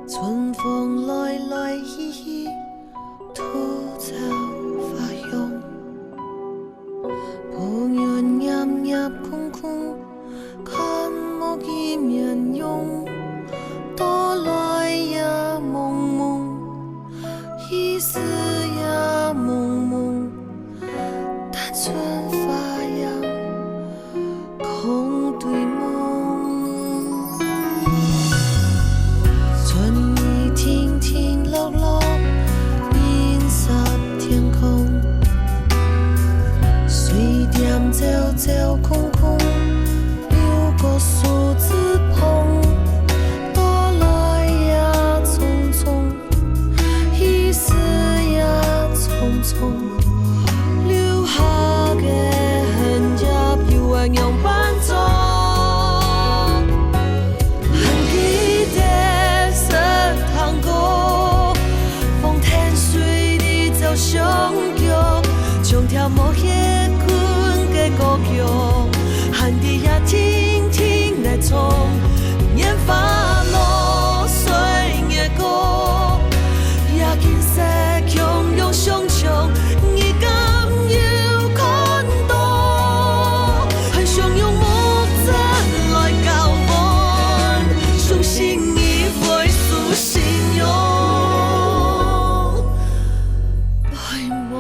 春风来来去去，土草发香。抱怨夜夜空空，看无见面容。多来也蒙蒙，意思也蒙蒙。但春发扬，空对梦。春意停停落落，银色天空。水点走走空空，流过数字棚。多来也匆匆，一丝也匆匆，留下的痕迹又会样伴奏。很记得色糖果，风天水里走相约，将条无叶困的故乡，寒地也听听来唱，烟花落水的歌，也金色汹涌上冲，你敢有看到？很想用木子来交换，相信你会苏信用，爱梦。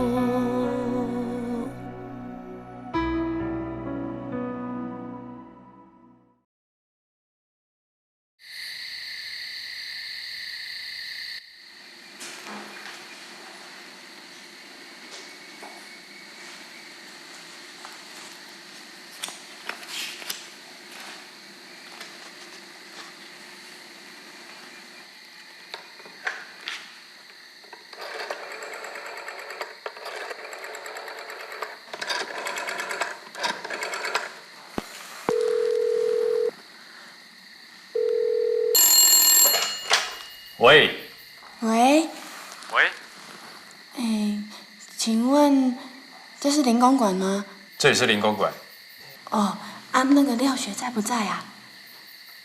喂，喂，喂，请问这是林公馆吗？这里是林公馆，哦，那个廖学在不在啊？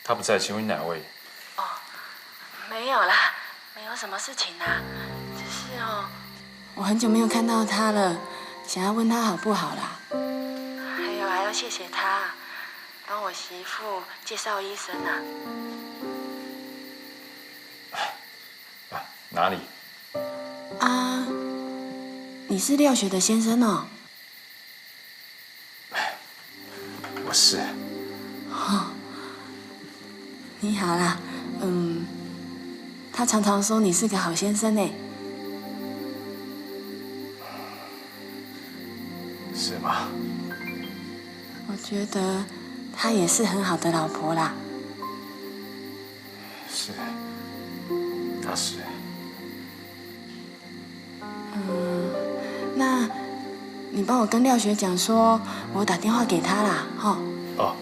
他不在，请问哪位？没有啦，没有什么事情啦，只是我很久没有看到他了，想要问他好不好啦。还要谢谢他，帮我媳妇介绍医生啊。哪里？啊，你是廖学的先生哦？我是。你好啦，他常常说你是个好先生呢。是吗？我觉得她也是很好的老婆啦。是，他是。那你帮我跟廖学讲说，我打电话给他啦，哈。哦，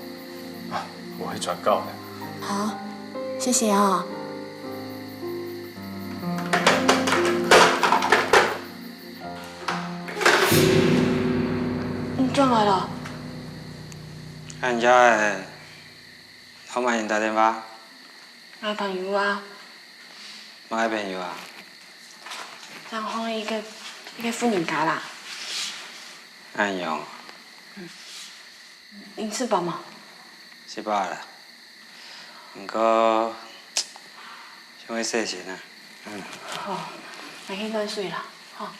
我会转告的。好，谢谢哦。你转来了。人家的老板打电话，我朋友啊。哪个朋友啊？然后一个妇人家啦。安样？你吃饱吗？吃饱了。不过，想要洗身啊。好，那去暖水啦，好。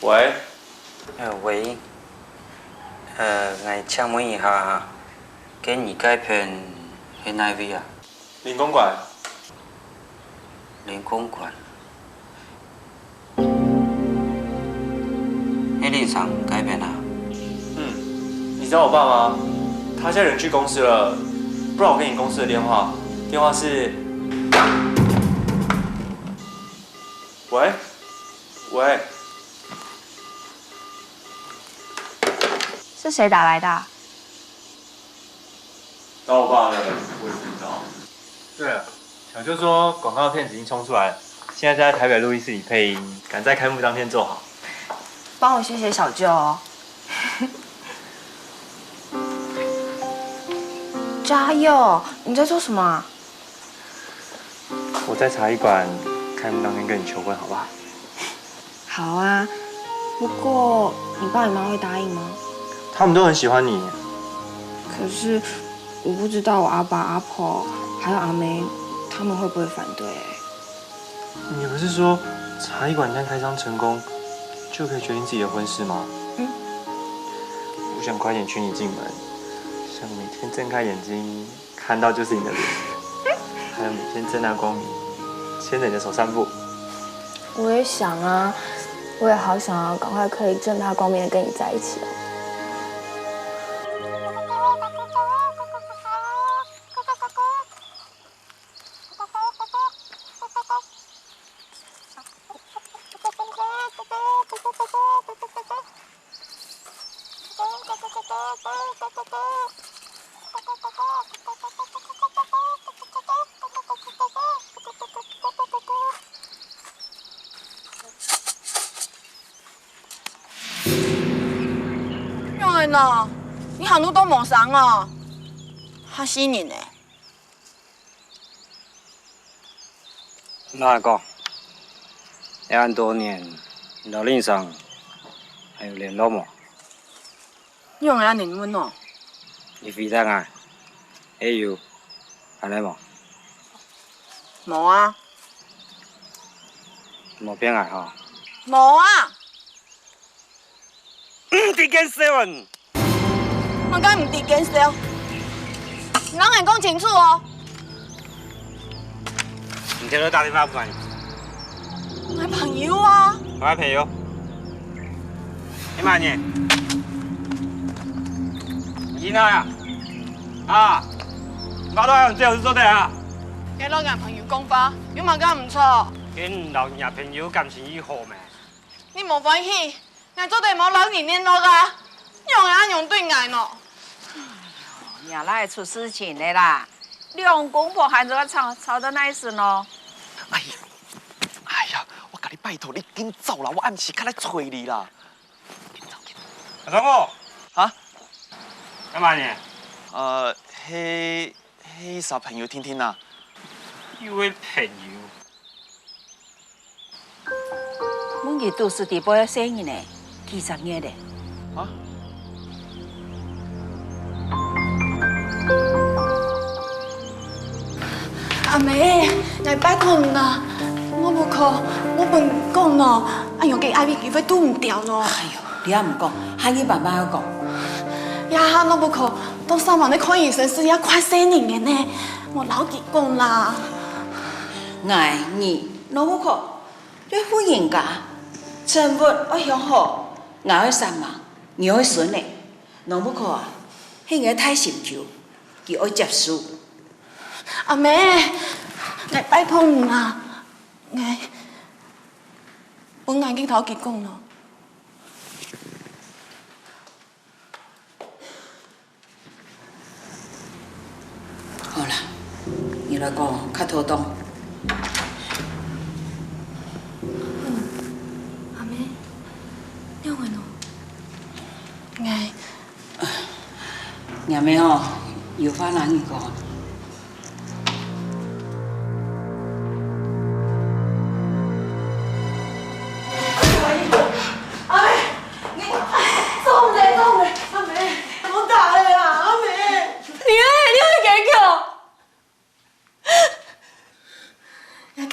喂，喂，我请问一下，给你改片喺哪位啊？林公馆。林公馆。黑林厂改片啊？你知道我爸吗？他现在人去公司了，不然我给你公司的电话，电话是。喂，喂，是谁打来的啊？找我爸的，我也不知道。对了，小舅说广告片子已经冲出来了，现在在台北录音室里配音，赶在开幕当天做好。帮我谢谢小舅哦。嘉佑，你在做什么啊？我在茶艺馆开幕当天跟你求婚，好不好？好啊，不过你爸你妈会答应吗？他们都很喜欢你。可是我不知道我阿爸阿婆还有阿梅他们会不会反对。你不是说茶艺馆一旦开张成功，就可以决定自己的婚事吗？我想快点娶你进门，想每天睁开眼睛看到就是你的脸，还有每天正大光明牵着你的手散步。我也想啊，我也好想要赶快可以正大光明的跟你在一起哦。喏，你行路都冇上哦，吓死人呢！那个，1万多年，老令上还有联络吗？用下联络哦。你飞得啊？还有，安尼冇？冇啊。冇变爱哈？冇啊。伫见7。我梗唔伫减少，人人讲清楚哦。你听到打电话不？我朋友啊。我朋友。你妈呢？你哪呀？啊！我都用这样做的啊。给老人朋友讲法，有冇咁唔错？跟老人朋友感情如何嘛？你冇欢喜，我做对冇老人联络啊，用啊用对眼咯。伢来出事情的啦！两公婆还在吵得那时呢。哎呀，我甲你拜托，你紧走啦！我暗时较来找你啦。阿张哥，啊？干嘛呢？嘿啥朋友听听啦？一位朋友。阮儿都是地波生意呢，几十年的。啊？阿妹，我拜托你啦，我无靠，我本讲咯，哎呦，给艾米机会拄唔掉咯。哎呦，你也唔讲，喊你爸爸要讲。呀，我无靠，到上网咧看医生是要快4年嘅呢，我老几讲啦。爱你，侬不可，你婚姻家，成本我想好，我会3万，你会顺的，侬不可啊，迄个太心求，佢爱接受。阿妹，我拜托你啦，我本眼镜头结讲咯。好啦，你来讲，较妥当。阿妹，你为喏？伢妹哦，有话难你讲。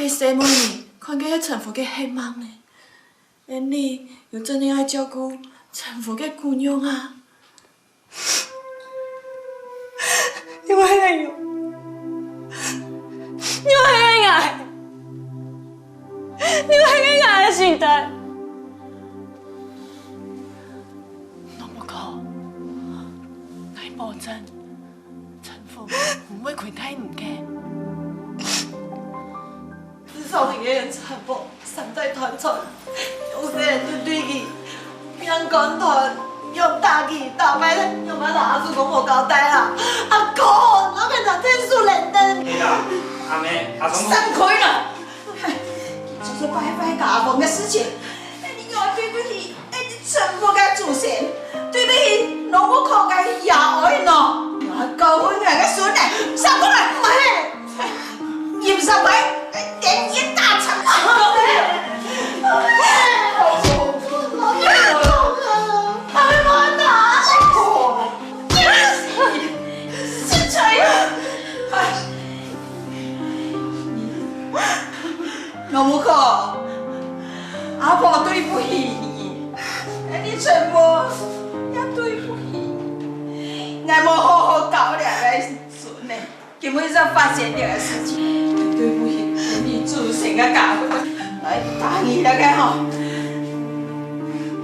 洗门呢，看见迄丈夫嘅黑梦呢，免你又真的爱照顾陈父嘅姑娘啊！你为了有，你为了爱，你为了爱的时代，那么高，我保证陈父唔会亏待你嘅。自从你嘅陈父三代团传，用些人对佢，用讲团，用打佢，打败他，用把阿叔公无交代啦。阿哥，我变成天书人灯。对啦，阿妹，阿总。散开了。就是拜拜家风的事情，你要对不起，你全部该祖先，对不起老母靠该牙爱喏，高婚两个孙呢，上过来买，饮上来，连烟大成啊！老母口，阿婆对不起你，你全部也对不起，俺冇好好教两个孙呢，根本上发现这个事情，对不起，你祖先的家伙，来打你那个哈，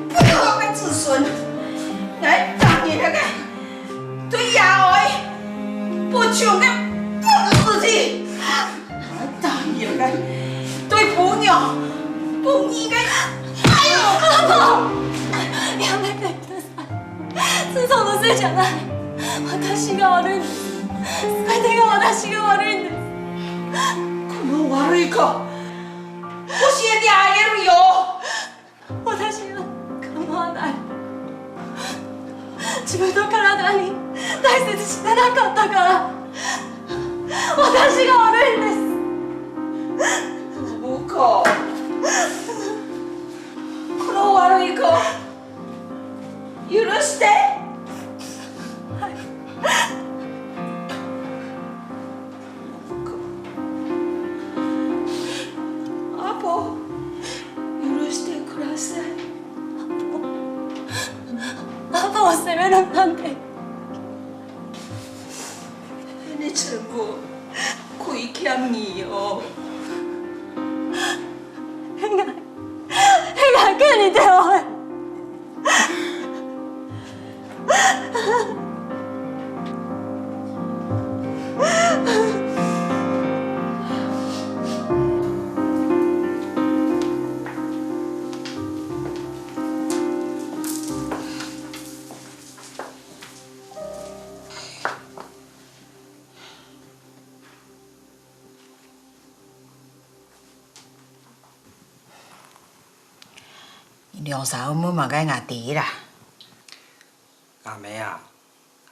不好的子孙，来打你那个对牙爱不穷的不事情，来打你那个。对母娘不应该，哎呦，阿婆，你还没给得赛。自从のせいじゃない。私が悪いんです。全てが私が悪いんです。この悪い子、教えてあげるよ。私は構わない。自分の体に大切にしてなかったから。私が悪いんです。母子，この悪い子、許して。阿婆、許してください。アパを責めるなんて。你全部亏欠你哦。해가 괜히 되어.两嫂母嘛该牙弟啦。阿妹啊，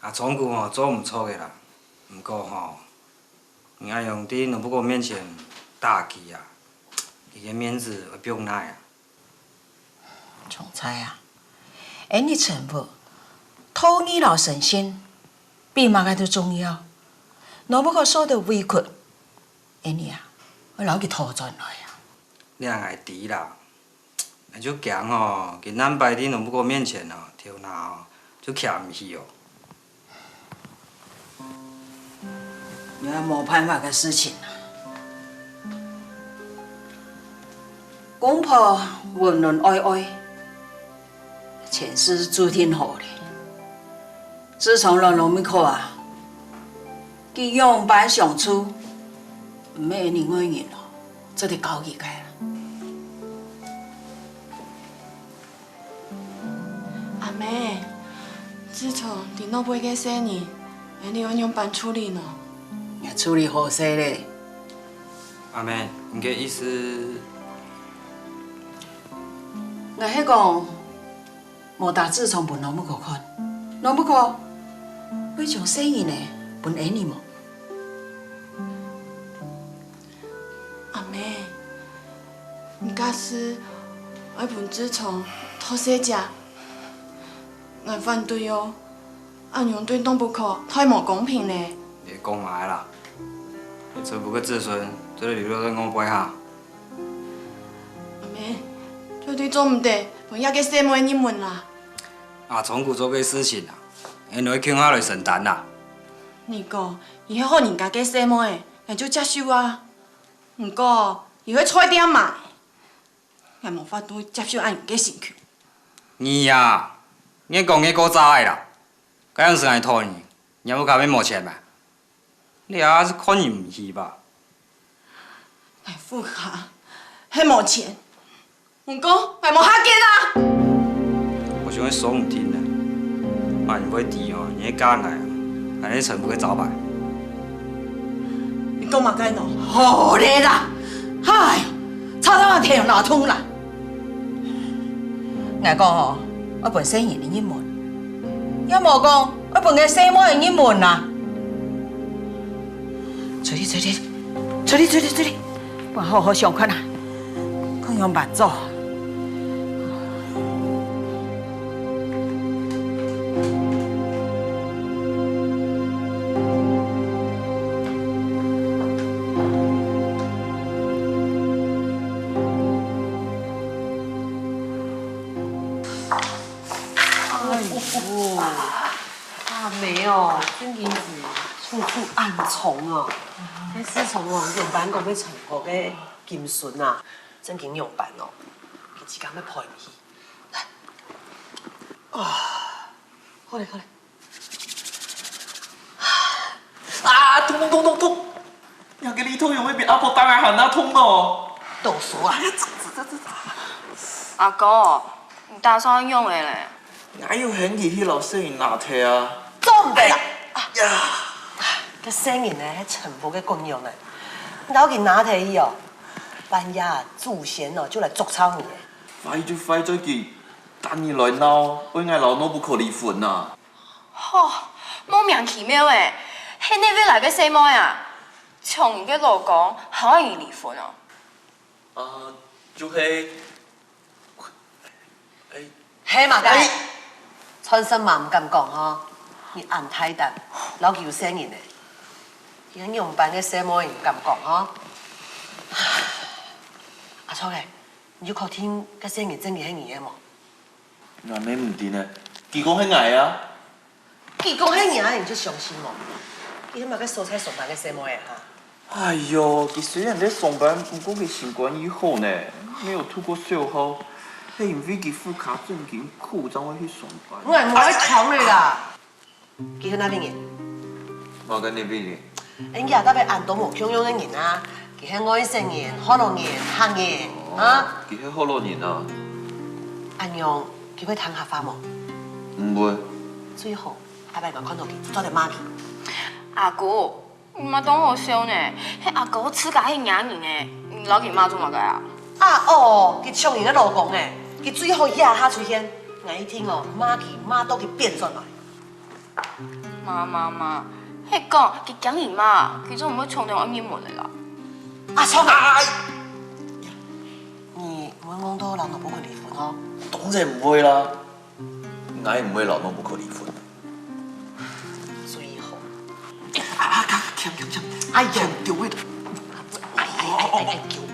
阿总舅吼做唔错个啦，不过吼，你爱用伫两不过面前大气啊，伊个面子会变哪啊？总裁啊，你全部讨你老神仙，比嘛个都重要。若不可受到委屈，你啊，我留佢拖转来啊。你也爱猪啦。那就强吼，今咱摆伫两不过面前哦，跳哪哦，就徛唔去哦。你还没办法的事情啊。公婆温润爱爱，前世注定好的。自从让农民口啊，佮样板相处，唔咩另外人咯，这得交易开啦。阿妹，自从你老爸个生日，你用样办处理呢？也处理好势咧。阿妹，你个意思？我迄讲，无大自从本农不可看，农不可，会从生意呢本爱你么？阿妹，你假使爱本自从偷小食，我反对哦。安样对农不可太无公平呢。你讲埋啦，你全部个子孙，做咧流落在我背下。阿妹，就到底做唔得，我要给师妹你们啦。啊，从古做过事情啊，因为恐下来承担啦。你讲，伊迄好人家给师妹，也就接受啊。不过，伊会错点嘛，也无法度接受按人家兴趣。你呀，你讲个古早的啦，这样是来拖你，你要搞咩没钱嘛？你也是看你唔起吧？来副卡，迄无钱，不过也无下紧啊。我想你说唔听啦，啊，你买地哦，你假爱，还你全部去找牌。你讲嘛该喏？好嘞啦，哎，差点我天哪通啦！我讲吼，我本生意的一门，也无讲我本个生活的一门啦。出去，我好好上课啦，看样办做。阿梅哦，真件事处处暗藏哦。迄自从哦用班讲要传播个金孙啊，真经用班哦，佢只间要破入去。来，好嘞。啊，痛！要给你痛，有没有比阿婆当然喊他痛哦？倒数啊！阿哥，你打算用的嘞？哪有很去迄老摄影拿铁啊？做唔得啦！呀！个声音呢，迄全部嘅功用呢，老佮拿摕伊哦，半夜祖先哦就来捉草你。快就佢，等你来闹，我爱老孬不可离婚呐。吼，莫名其妙诶，迄那边来个什么呀？从伊个老公好易离婚哦。就是嘿嘛该，穿身嘛唔敢讲吼，你按太淡，老佮有声音的。因用班嘅什么唔敢讲吼。阿错嘅，你就靠听个声音真嘅迄年嘅冇？那咩唔掂呢？佢讲迄矮啊。佢讲迄年你就相信冇？佢嘛个蔬菜上班嘅什么嘅哈？哎呦，佢虽然在上班，不过佢新冠以后呢，没有吐过笑号。嘿，因为佢副卡正经苦，怎会去上班？我係冇去扛你啦。佢去那邊嘅？我跟你比嘅。人家特別按到無強用嘅人啊，佢係外省人、河南人、漢人啊。佢係河南人啊。按樣佢會談下話冇？唔會。最好阿伯講看到佢，早點罵佢。阿哥，你嘛當我笑呢？迄阿哥此家迄娘人呢，你老佮媽做乜個啊？啊哦，佢搶人嘅老公誒，佢最後惹他出現，我一聽哦，罵到佢變出來。媽，迄講佢講你嘛，佢就唔會衝到我面門嚟啦。阿聰啊！你唔會講到老老婆會離婚哦？當然唔會啦，我唔會老孬不可離婚。最好。強，哎呀，丟位的。哎，救命！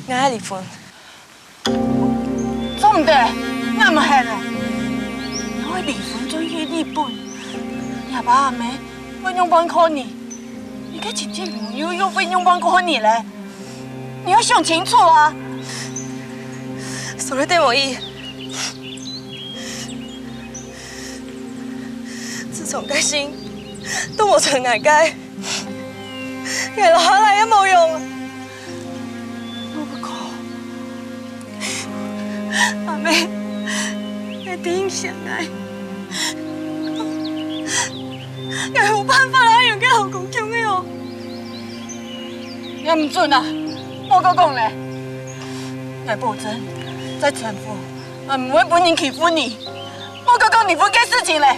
我要離婚。做唔得，我唔係啦。我離婚最去日本，你阿爸阿妹會用幫靠你，你嘅親戚朋友又會用幫靠你咧，你要想清楚啊！それでもいい。自從決心都冇曾捱街，捱落下嚟都冇用啊！阿妹，一定想愛，我冇辦法啦，用嘅後宮腔嘅哦。你唔准啊！我講講咧，我保證，在前夫，我唔會本人欺負你。我講你不嘅事情咧。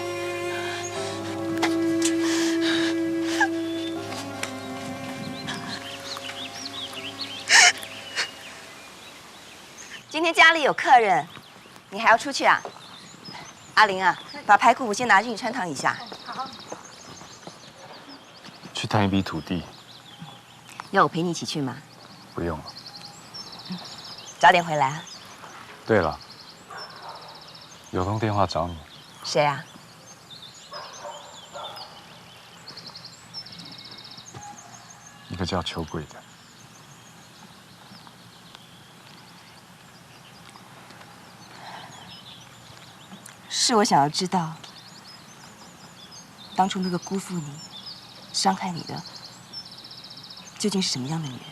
今天家里有客人，你还要出去啊？阿玲啊，把排骨先拿进去穿烫一下。好。去谈一笔土地。要我陪你一起去吗？不用了。早点回来啊。对了，有通电话找你。谁啊？一个叫秋桂的。是我想要知道，当初那个辜负你、伤害你的，究竟是什么样的女人？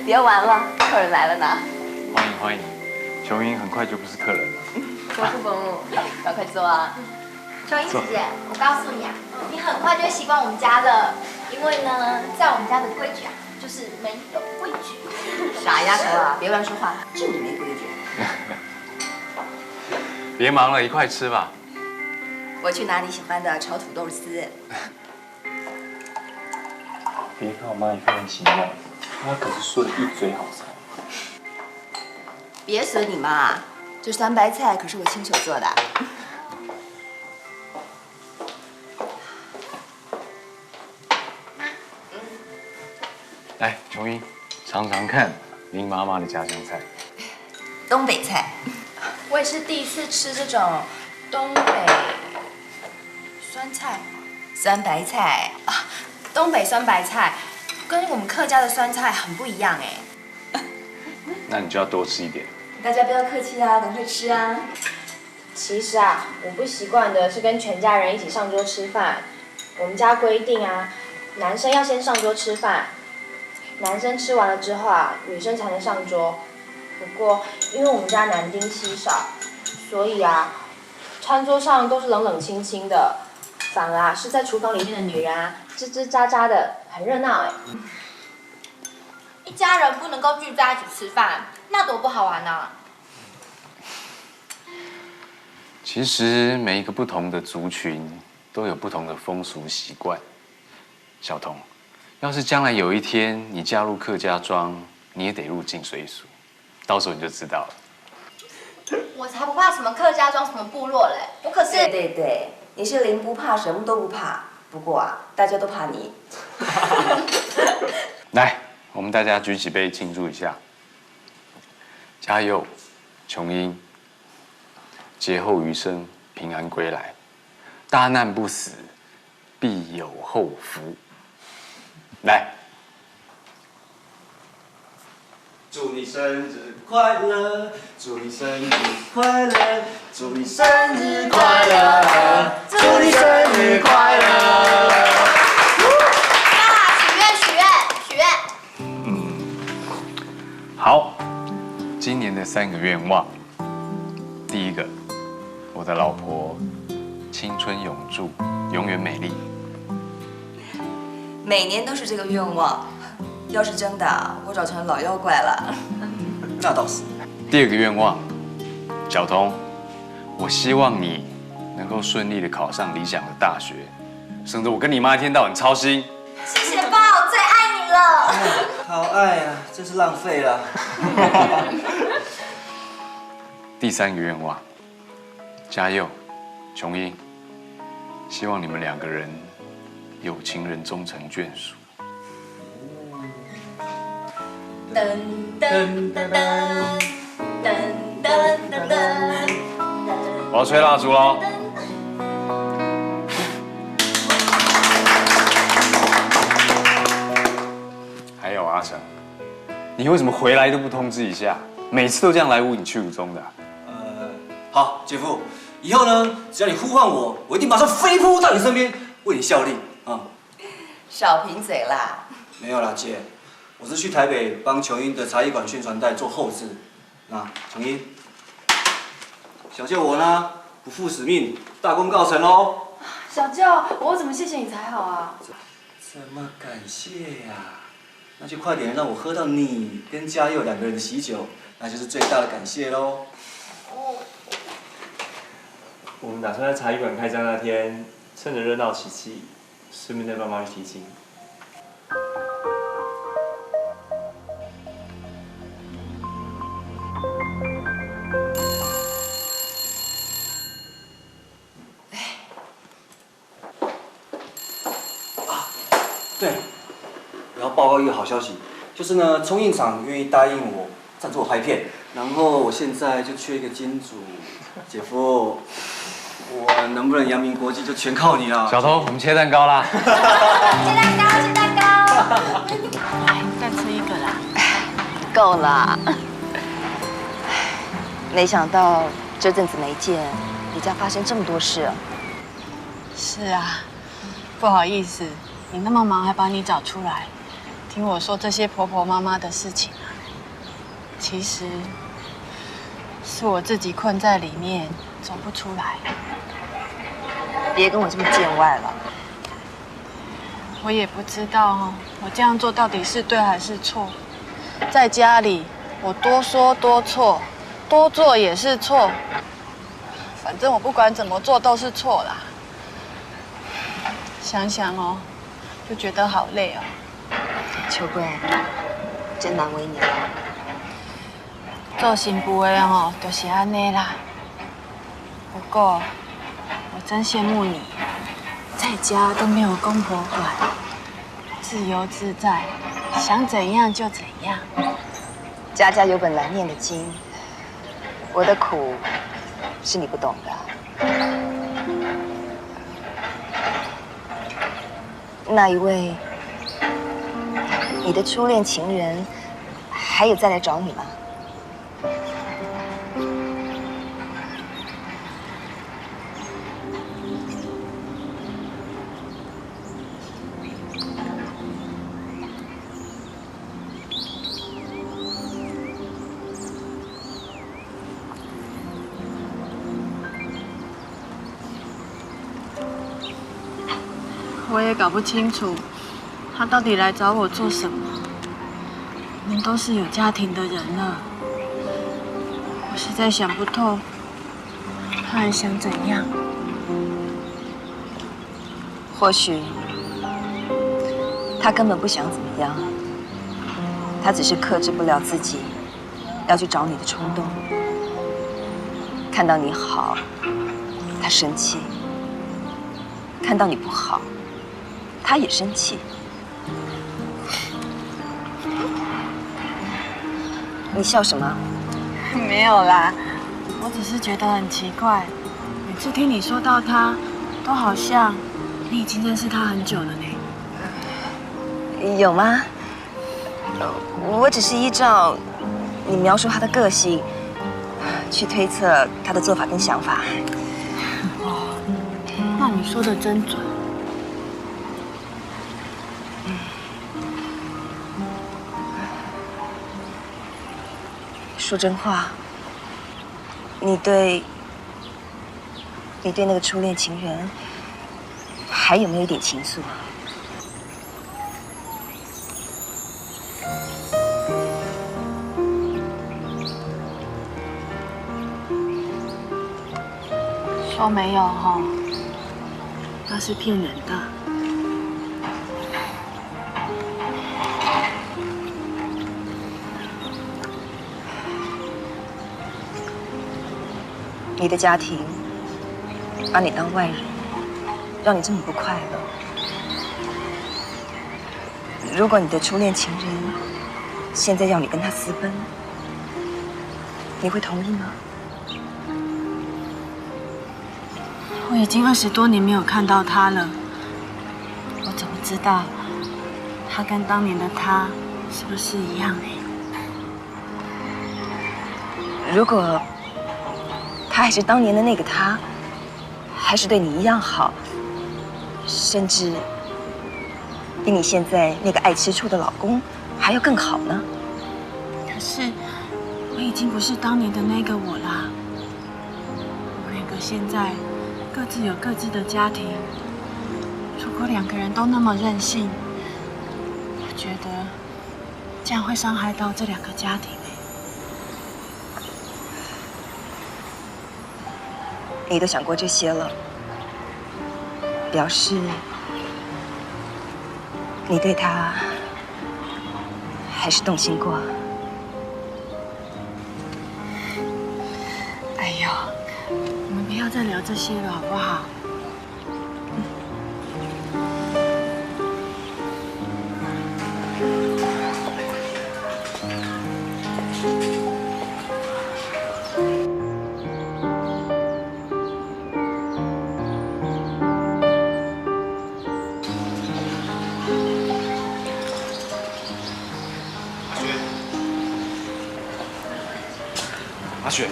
别玩了，客人来了呢。欢迎欢迎，琼英很快就不是客人了。伯父伯母，赶快坐啊！琼英姐姐，我告诉你啊，你很快就会习惯我们家了，因为呢，在我们家的规矩啊，就是没有规矩。傻丫头啊，别乱说话，就你没规矩。别忙了，一块吃吧。我去拿你喜欢的炒土豆丝。别看我妈一副人形样，她可是说的一嘴好菜。别损你妈，这酸白菜可是我亲手做的。来，琼英，尝尝看林妈妈的家乡菜。东北菜。我也是第一次吃这种东北酸菜。酸白菜啊，东北酸白菜跟我们客家的酸菜很不一样哎。那你就要多吃一点。大家不要客气啊，赶快吃啊！其实啊，我不习惯的是跟全家人一起上桌吃饭。我们家规定啊，男生要先上桌吃饭，男生吃完了之后啊，女生才能上桌。不过因为我们家男丁稀少，所以啊，餐桌上都是冷冷清清的，反而啊是在厨房里面的女人啊，吱吱喳喳的，很热闹哎。一家人不能够聚在一起吃饭，那多不好玩呢。其实每一个不同的族群都有不同的风俗习惯。小童，要是将来有一天你加入客家庄，你也得入境随俗，到时候你就知道了。我才不怕什么客家庄什么部落嘞，我可是……对，你是零不怕，什么都不怕。不过啊，大家都怕你。来，我们大家举起杯庆祝一下，加油，琼英！劫后余生，平安归来，大难不死，必有后福。来，祝你生日快乐，祝你生日快乐，祝你生日快乐，祝你生日快乐。许愿。好，今年的3个愿望，第一个，我的老婆青春永驻，永远美丽。每年都是这个愿望，要是真的，我早成老妖怪了。那倒是。第2个愿望，小童，我希望你能够顺利的考上理想的大学，省得我跟你妈一天到晚操心。谢谢爸，我最爱你了。好爱啊，真是浪费了。第3个愿望，加油，琼英，希望你们2个人有情人终成眷属。噔噔噔噔噔噔噔噔。我要吹蜡烛喽！发生。你为什么回来都不通知一下？每次都这样来无影去无踪的。好，姐夫，以后呢，只要你呼唤我，我一定马上飞扑到你身边，为你效力啊！少贫嘴啦。没有啦，姐，我是去台北帮琼英的茶艺馆宣传带做后置。那琼英，小舅我呢，不负使命，大功告成喽！小舅，我怎么谢谢你才好啊？怎么感谢呀？那就快点让我喝到你跟嘉佑2个人的喜酒，那就是最大的感谢喽。我们打算在茶艺馆开张那天，趁着热闹喜气，顺便带爸妈去提亲。对，我要报告一个好消息，就是呢，冲印厂愿意答应我赞助我拍片，然后我现在就缺一个金主，姐夫，我能不能扬名国际就全靠你了。小偷，我们切蛋糕啦！切蛋糕，切蛋糕。来，再吃一个啦。够了。没想到这阵子没见，你家发生这么多事。是啊，不好意思，你那么忙还把你找出来，听我说这些婆婆妈妈的事情啊。其实是我自己困在里面，走不出来。别跟我这么见外了。我也不知道哦，我这样做到底是对还是错？在家里，我多说多错，多做也是错。反正我不管怎么做都是错啦。想想哦，就觉得好累哦。秋桂，真难为你了。做新妇的哦，就是安尼啦。不过，我真羡慕你，在家都没有公婆管，自由自在，想怎样就怎样。家家有本难念的经，我的苦是你不懂的。那一位，你的初恋情人，还有再来找你吗？我也搞不清楚，他到底来找我做什么。我们都是有家庭的人了，我实在想不透，他还想怎样？或许他根本不想怎么样，他只是克制不了自己要去找你的冲动。看到你好，他生气；看到你不好，他也生气。你笑什么？没有啦，我只是觉得很奇怪，每次听你说到他，都好像你已经认识他很久了呢。有吗？我只是依照你描述他的个性，去推测他的做法跟想法。哦，那你说的真准。说真话，你对那个初恋情人还有没有一点情愫啊？说没有哈，那是骗人的。你的家庭把你当外人，让你这么不快乐。如果你的初恋情人现在要你跟他私奔，你会同意吗？我已经20多年没有看到他了，我怎么知道他跟当年的他是不是一样呢？如果他还是当年的那个他，还是对你一样好，甚至比你现在那个爱吃醋的老公还要更好呢？可是我已经不是当年的那个我啦。我们两个现在各自有各自的家庭，如果两个人都那么任性，我觉得这样会伤害到这两个家庭。你都想过这些了，表示你对他还是动心过。哎呦，我们不要再聊这些了，好不好？阿雪，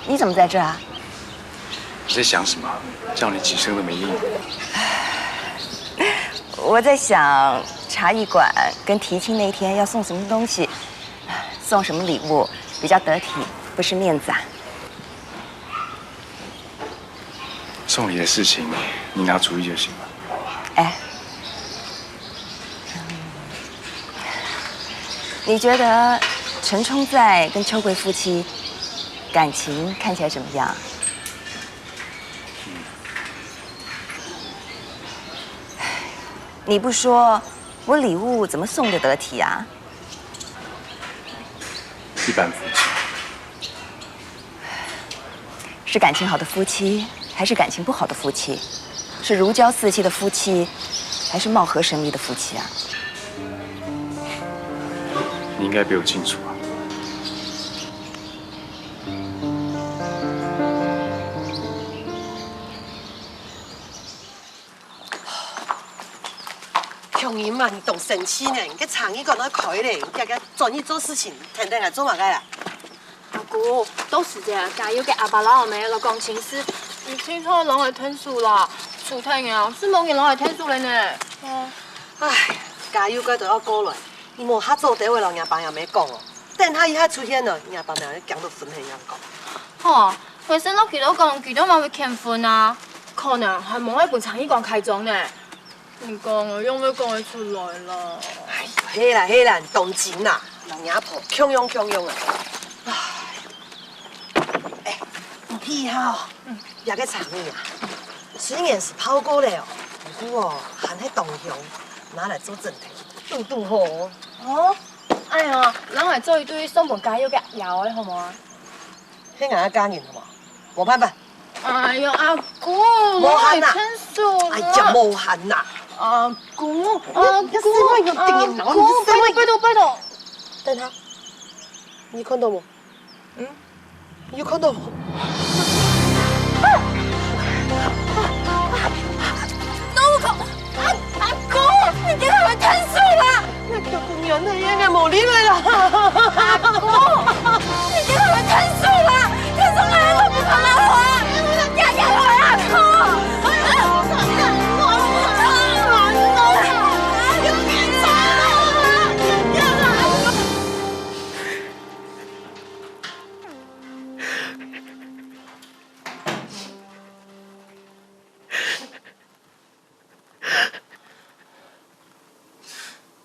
你怎么在这儿啊？你在想什么？叫你几声都没应。我在想茶艺馆跟提亲那天要送什么东西，送什么礼物比较得体，不失面子啊。送礼的事情，你拿主意就行了。哎，你觉得陈冲在跟秋桂夫妻感情看起来怎么样？你不说，我礼物怎么送的得体啊？一般夫妻。是感情好的夫妻，还是感情不好的夫妻？是如胶似漆的夫妻，还是貌合神离的夫妻啊？你应该比我清楚啊。乡音嘛，你懂生气呢？你个厂一个那开嘞，大家专业做事情，天天来做嘛个啦？阿姑，都是这样，加油给阿爸老阿妹个钢琴师，你听说拢系听书啦，书听啊，是冇人拢系听书嘞呢。唉，加油个都要过来，你莫哈做地位老阿爸也没讲哦，等他一下出现了，阿爸娘就讲到分黑样讲。吼，卫生屋几多讲，几多嘛会欠分啊？可能系冇喺本产业馆开张呢。唔讲啊，用要讲得出来啦。哎，嘿啦嘿啦，动情啦，老阿婆强用强用啊！唉，哎，以后也个厂里啊，虽然是抛过了哦，不过含喺动用拿来做正题，顿顿好哦。哦，哎呀，咱来做一堆送本加油嘅药的好唔好啊？迄眼家人好冇？无办法。哎呀，阿姑，无限啦！听书哎呀，无限啦！阿姑，阿姑，拜托拜托！等下，你看到冇？嗯，你看到冇？老公，阿姑，你今日去听书啦？那叫公园那应该冇理来啦。阿姑，你今日去听书啦？听书来我不怕老话，日日来阿姑。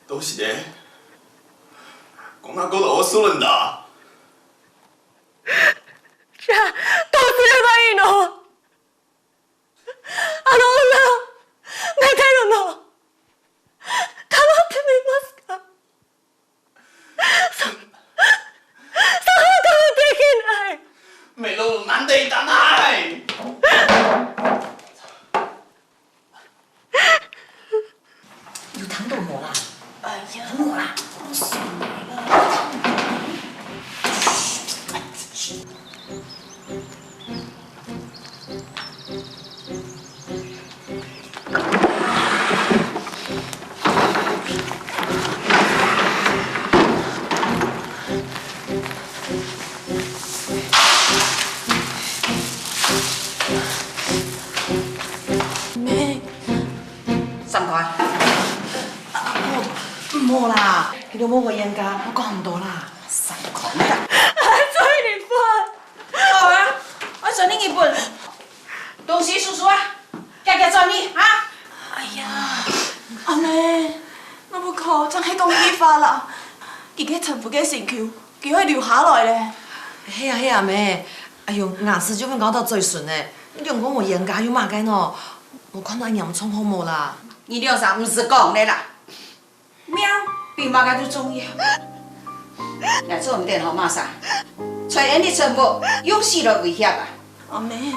どうして？こんなことをするんだ。じゃあどうすればいいの？あの女をめでるの構ってみますか？そんなことできない。没路难得的来。有糖豆膜啦？哎呀，膜啦！无啦，你都无回严家，我讲唔到啦。三块啦。做日本。好啊，我做你日本。东西叔叔啊，家家做你啊。哎呀，阿妹，我不可真係講依法啦。而家陳父嘅成橋，叫佢留下來咧。係啊妹，哎呦，牙齒就咁搞到最順咧，你用講我嚴家有嘛解喏？我看到嚴聰好無啦。你兩啥唔是講的啦？命比嘛解都重要。我做唔掂好嘛啥？在人的全部有死了危險啊！阿妹，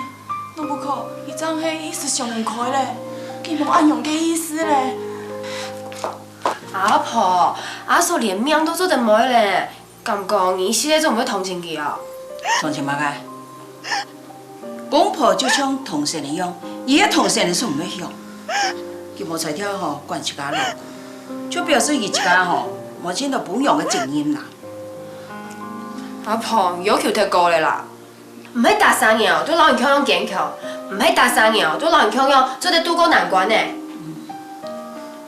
我不可，伊真係意思上唔開咧，佢冇按用嘅意思咧。阿婆，阿嫂連命都做得冇咧，咁講你現在仲唔會同情佢啊？同情嘛解？公婆就像同性一樣，伊個同性是唔會用，佢冇才跳吼管一家路，就表示伊一家吼冇見到不用嘅經驗啦。阿婆要求太高咧啦，唔係大生意都老人強用堅強，唔係大生意都老人強用做得渡過難關呢。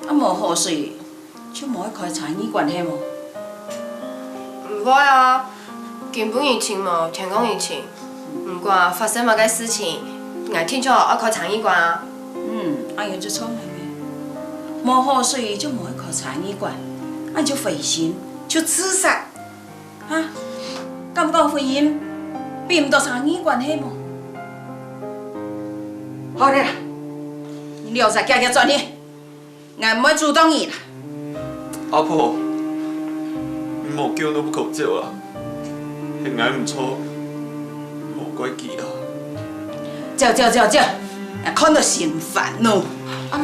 啊冇好水，就冇開產業關係冇。唔會啊，根本疫情冇天公疫情，唔過發生乜嘅事情，我聽咗要開產業關啊。阿爺就聰明嘅，冇好水就冇開產業關，俺就灰心就自殺，啊！敢講婚姻比唔到產業關係冇？好嘞啦，你留在家家做呢，俺唔會主動你啦。阿婆，你莫叫我不口照啊，係我唔錯，莫怪記啦。照，看到心煩咯。阿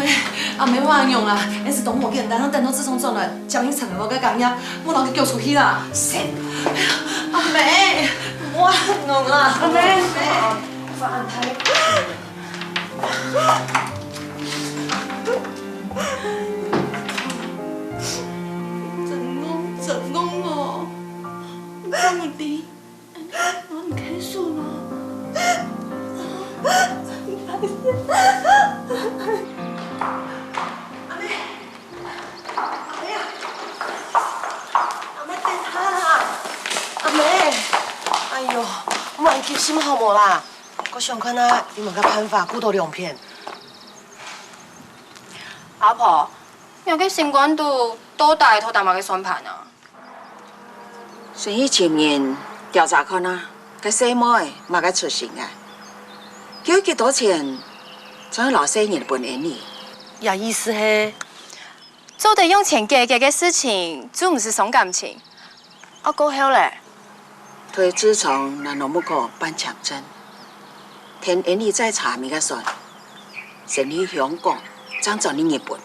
妹我用啦，你是懂我簡單，咱等到自從轉來，將伊尋我嘅講嘢，我老佢叫出去啦。阿妹，我用啊，阿妹。放開。成功哦！咁唔掂，我唔開數啦。阿妹，哎呦，我萬劫心好無啦？我想看下你們嘅辦法，顧到兩片。阿婆，有嘅新冠度多大拖大馬嘅算盤啊？所以前面調查看啊，個細妹嘛個出事啊，叫幾多錢，才老細日本人呢？也意思係做得用錢解決嘅事情，就唔是傷感情。我過後咧。佢自從那羅木哥辦簽證，聽人哋在查咪個算，先去香港，爭咗你日本。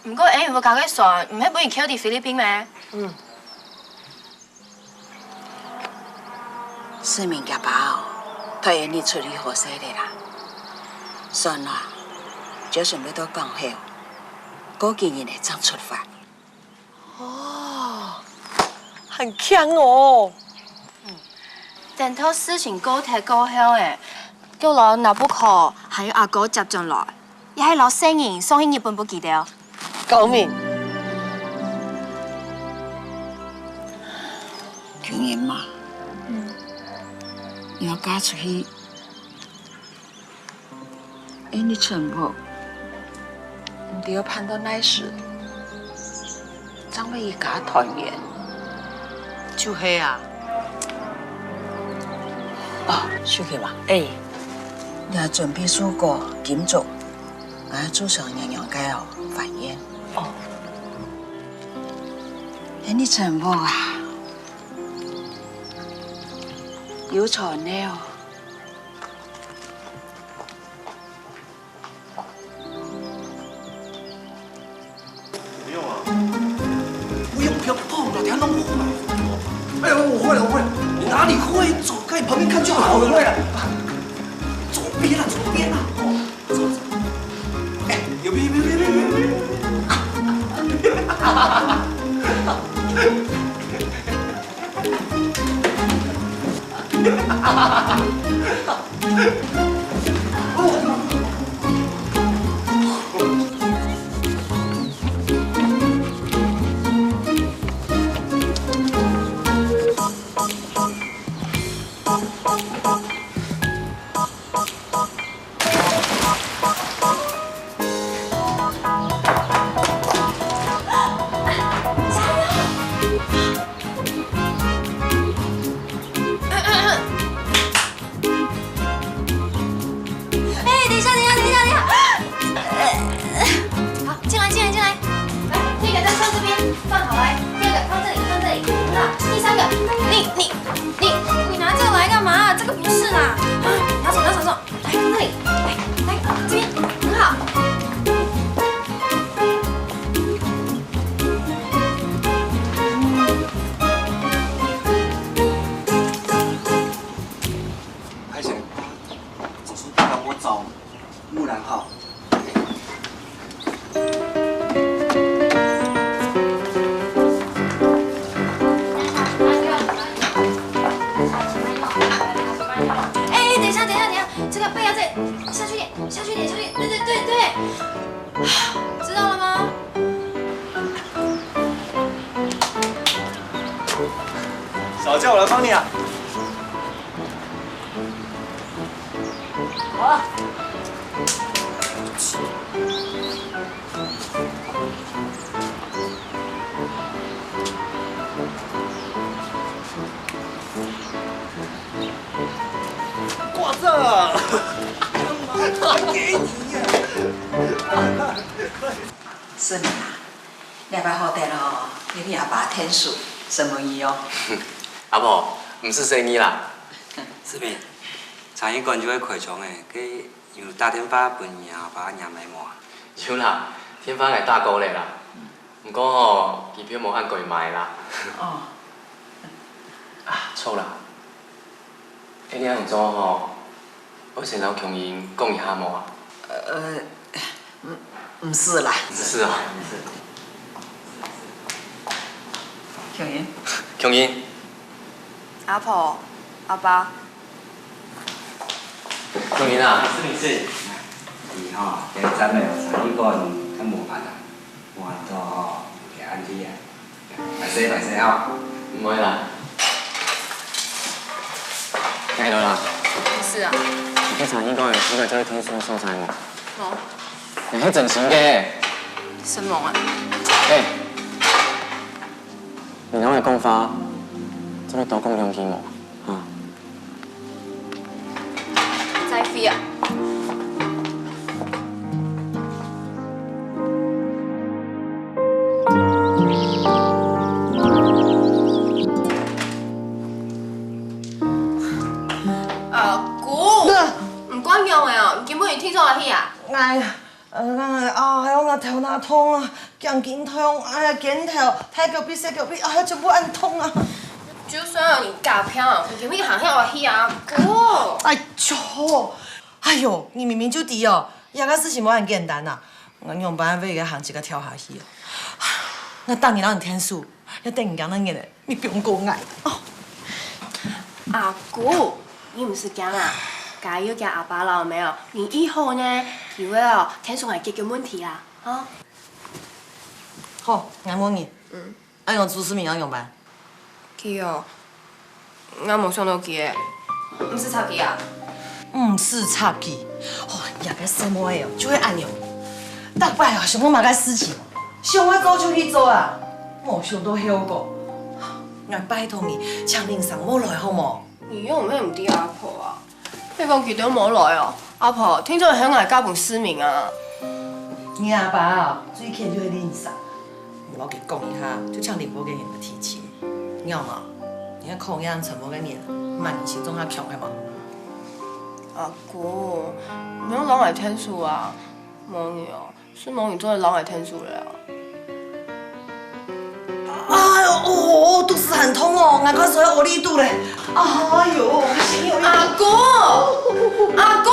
唔過演員會搞嘅算，唔係本人 Q 啲菲律賓咩？市民嘅包，睇人哋處理好些的啦。算啦，就算你都講好，嗰幾年嚟爭出發。哦，很強哦。等到事情過睇過後誒，叫我拿不可，還有阿哥接進來，也係攞聲音送去日本不記得。高明。強人嘛，你要嫁出去，你全部，你都要判到那時，將為一家團圓。就係啊。哦，小琪嘛，你準備蔬果、金粥，我煮上樣樣雞哦，飯宴。哦。你全部啊，有錯呢哦。不用啊，不要碰了，等下弄火了。哎呦，我会了，你哪里会？走开，你旁边看就好了。我会了，左边了，左边了。走。哎，有别。然好。哎，等一下，这个背要再下去点，对，知道了吗？少叫，我来帮你啊。好了。挂这，还给你呀！是你啊，你要好点哦，给你阿爸天数什么意哦？阿婆，唔是生意啦。是咪？参议官就会开枪诶，去由大天发分阿爸赢买满。有啦，天发来大鼓咧啦。不过吼，机票无按过买啦。哦。啊，错啦。你安怎吼？我先老强英讲一下无啊？唔是啦。不是啊。强英。强英。阿婆，阿爸。强英啊，是你是。伊吼，今站诶参议官较无办啊，换到吼给安迪啊，来洗吼。唔会啦。加油啦！是啊。你去参议官应该做天书所在无？哦。你迄整形嘅。什么啊？哎，你拢会讲法，做咩多讲两句无？啊？在飞啊！唔管用的哦，根本是天做下去啊！哎呀，哎呦，我头哪痛啊，颈肩痛，哎呀，肩头，太脚臂、细脚臂，哎呀，全部按痛啊！就算你搞票，你根本行下去啊！哥，哎呦，你明明就知哦，遐个事情无很简单呐，我用办法个行一个跳下去哦。那当你让你天数，要等你讲那个嘞，你不用讲爱哦。阿姑，你唔是讲啊？加油叫阿爸了没有？你以后呢，以为哦，天数系解决问题啦，啊？好，我问你，按用朱思明按用办？去哦，我无想到去的，唔是插机啊？唔是插机，哦，也个什么的哦，就会按用。大摆哦，想讲嘛个事情，想我早就去做啊，冇想到后果。我拜托你，请林上冇来好冇？你用咩唔啲阿婆啊？你讲佢都冇来哦，阿婆，听说向外交本思明啊。你阿爸啊，最近就会林上，我给讲一下，就请林伯给你们提起，你知道吗？你看口样沉默个年，慢你心中较强的嘛。阿姑，你用人来天数啊？冇你哦，是冇你做的人来天数了。哎呦，哦，肚子很痛哦，难怪说要窝力肚嘞。哎呦，心有阿姑，阿姑。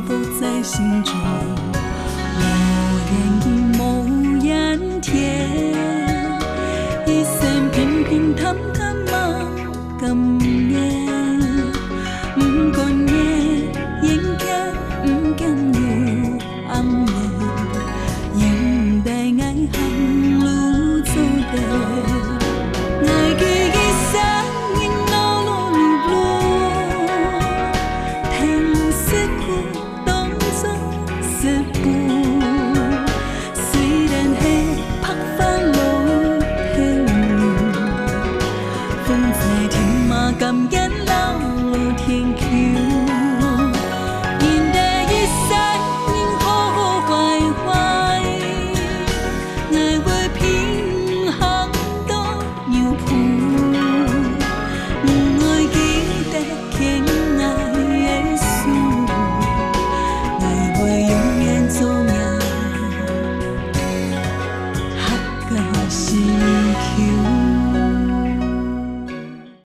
不